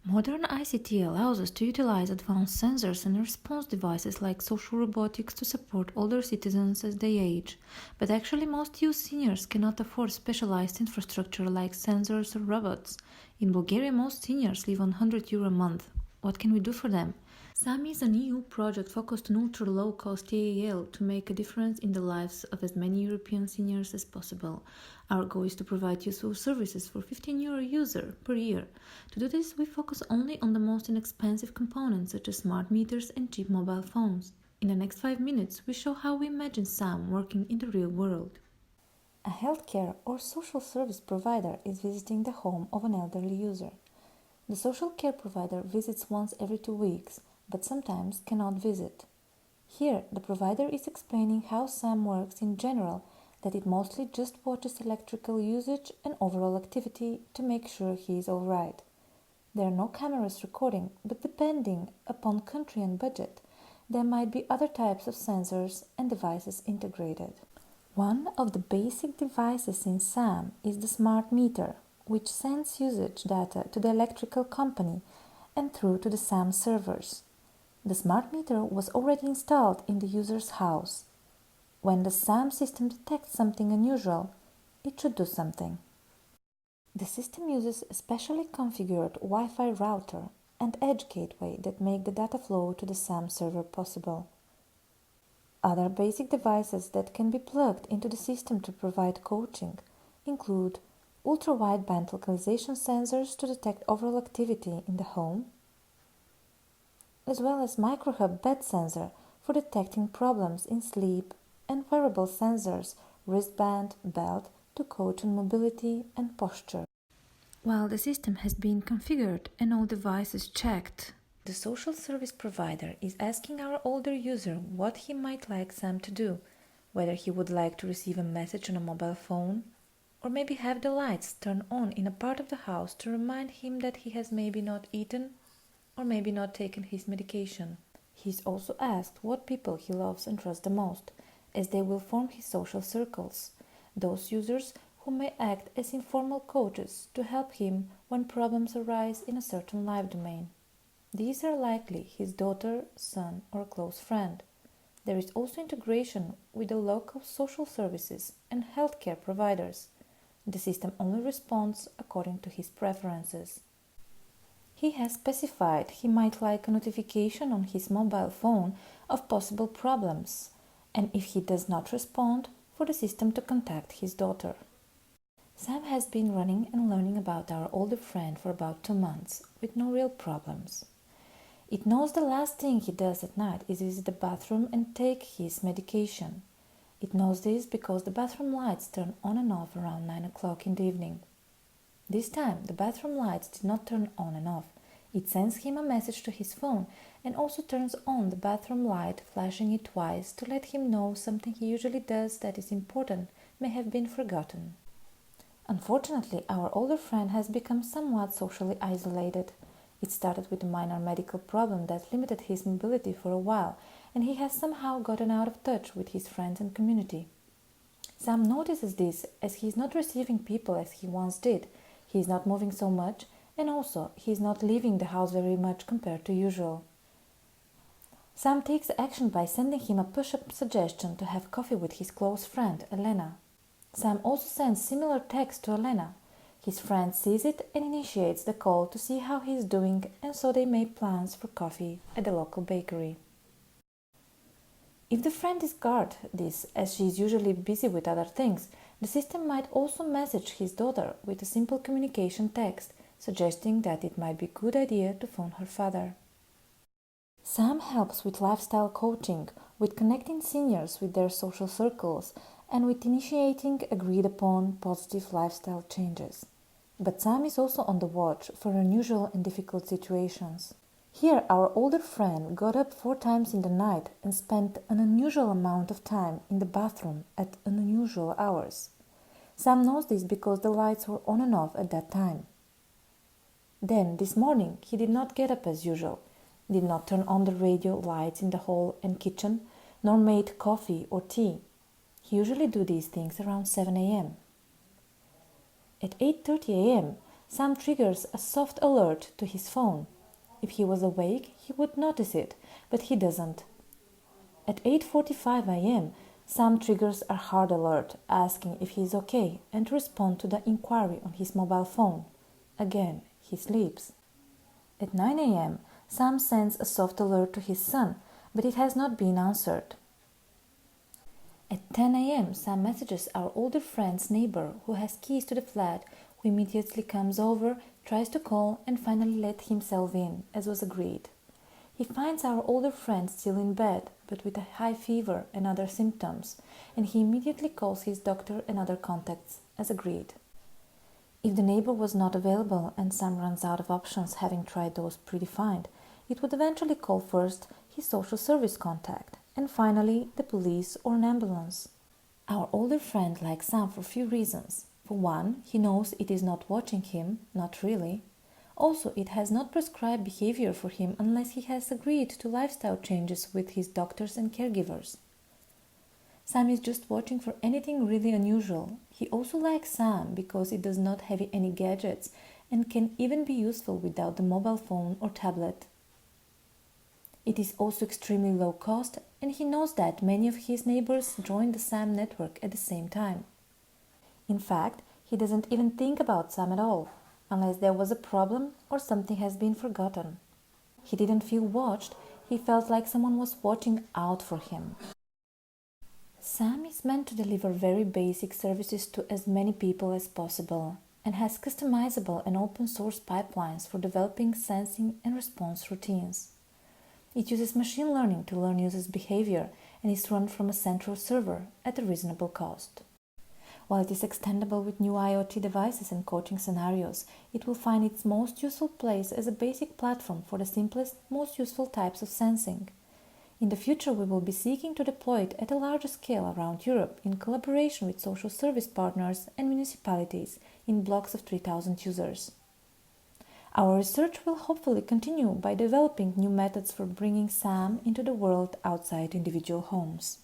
Modern ICT allows us to utilize advanced sensors and response devices like social robotics to support older citizens as they age. But actually, most youth seniors cannot afford specialized infrastructure like sensors or robots. In Bulgaria, most seniors live on €100 a month. What can we do for them? SAAM is an EU project focused on ultra-low-cost EAL to make a difference in the lives of as many European seniors as possible. Our goal is to provide useful services for €15 user per year. To do this, we focus only on the most inexpensive components such as smart meters and cheap mobile phones. In the next 5 minutes, we show how we imagine SAAM working in the real world. A healthcare or social service provider is visiting the home of an elderly user. The social care provider visits once every 2 weeks, but sometimes cannot visit. Here, the provider is explaining how SAAM works in general, that it mostly just watches electrical usage and overall activity to make sure he is alright. There are no cameras recording, but depending upon country and budget, there might be other types of sensors and devices integrated. One of the basic devices in SAAM is the smart meter, which sends usage data to the electrical company and through to the SAAM servers. The smart meter was already installed in the user's house. When the SAAM system detects something unusual, it should do something. The system uses a specially configured Wi-Fi router and edge gateway that make the data flow to the SAAM server possible. Other basic devices that can be plugged into the system to provide coaching include ultra-wideband localization sensors to detect overall activity in the home, as well as microhub bed sensor for detecting problems in sleep, and wearable sensors, wristband, belt to coach on mobility and posture. While the system has been configured and all devices checked, the social service provider is asking our older user what he might like SAAM to do, whether he would like to receive a message on a mobile phone, or maybe have the lights turn on in a part of the house to remind him that he has maybe not eaten or maybe not taken his medication. He is also asked what people he loves and trusts the most, as they will form his social circles, those users who may act as informal coaches to help him when problems arise in a certain life domain. These are likely his daughter, son, or close friend. There is also integration with the local social services and healthcare providers. The system only responds according to his preferences. He has specified he might like a notification on his mobile phone of possible problems, and if he does not respond, for the system to contact his daughter. SAAM has been running and learning about our older friend for about 2 months, with no real problems. It knows the last thing he does at night is visit the bathroom and take his medication. It knows this because the bathroom lights turn on and off around 9 o'clock in the evening. This time, the bathroom lights did not turn on and off. It sends him a message to his phone and also turns on the bathroom light, flashing it twice to let him know something he usually does that is important may have been forgotten. Unfortunately, our older friend has become somewhat socially isolated. It started with a minor medical problem that limited his mobility for a while, and he has somehow gotten out of touch with his friends and community. SAAM notices this as he is not receiving people as he once did. He is not moving so much, and also he is not leaving the house very much compared to usual. SAAM takes action by sending him a push-up suggestion to have coffee with his close friend, Elena. SAAM also sends similar text to Elena. His friend sees it and initiates the call to see how he is doing, and so they make plans for coffee at the local bakery. If the friend discards this, as she is usually busy with other things, the system might also message his daughter with a simple communication text, suggesting that it might be a good idea to phone her father. SAAM helps with lifestyle coaching, with connecting seniors with their social circles, and with initiating agreed-upon positive lifestyle changes. But SAAM is also on the watch for unusual and difficult situations. Here, our older friend got up 4 times in the night and spent an unusual amount of time in the bathroom at unusual hours. SAAM knows this because the lights were on and off at that time. Then, this morning, he did not get up as usual, did not turn on the radio lights in the hall and kitchen, nor made coffee or tea. He usually do these things around 7 a.m. At 8:30 a.m., Sam triggers a soft alert to his phone. If he was awake, he would notice it, but he doesn't. At 8:45 a.m., Sam triggers a hard alert, asking if he is okay and to respond to the inquiry on his mobile phone. Again, he sleeps. At 9 a.m., Sam sends a soft alert to his son, but it has not been answered. At 10 a.m., Sam messages our older friend's neighbor who has keys to the flat, who immediately comes over, tries to call, and finally let himself in, as was agreed. He finds our older friend still in bed, but with a high fever and other symptoms, and he immediately calls his doctor and other contacts, as agreed. If the neighbor was not available and Sam runs out of options having tried those predefined, it would eventually call first his social service contact, and finally the police or an ambulance. Our older friend likes Sam for a few reasons. For one, he knows it is not watching him, not really. Also, it has not prescribed behavior for him unless he has agreed to lifestyle changes with his doctors and caregivers. Sam is just watching for anything really unusual. He also likes Sam because it does not have any gadgets and can even be useful without the mobile phone or tablet. It is also extremely low cost, and he knows that many of his neighbors join the SAAM network at the same time. In fact, he doesn't even think about Sam at all, unless there was a problem or something has been forgotten. He didn't feel watched, he felt like someone was watching out for him. SAAM is meant to deliver very basic services to as many people as possible and has customizable and open source pipelines for developing sensing and response routines. It uses machine learning to learn users' behavior and is run from a central server at a reasonable cost. While it is extendable with new IoT devices and coaching scenarios, it will find its most useful place as a basic platform for the simplest, most useful types of sensing. In the future, we will be seeking to deploy it at a larger scale around Europe in collaboration with social service partners and municipalities in blocks of 3,000 users. Our research will hopefully continue by developing new methods for bringing SAAM into the world outside individual homes.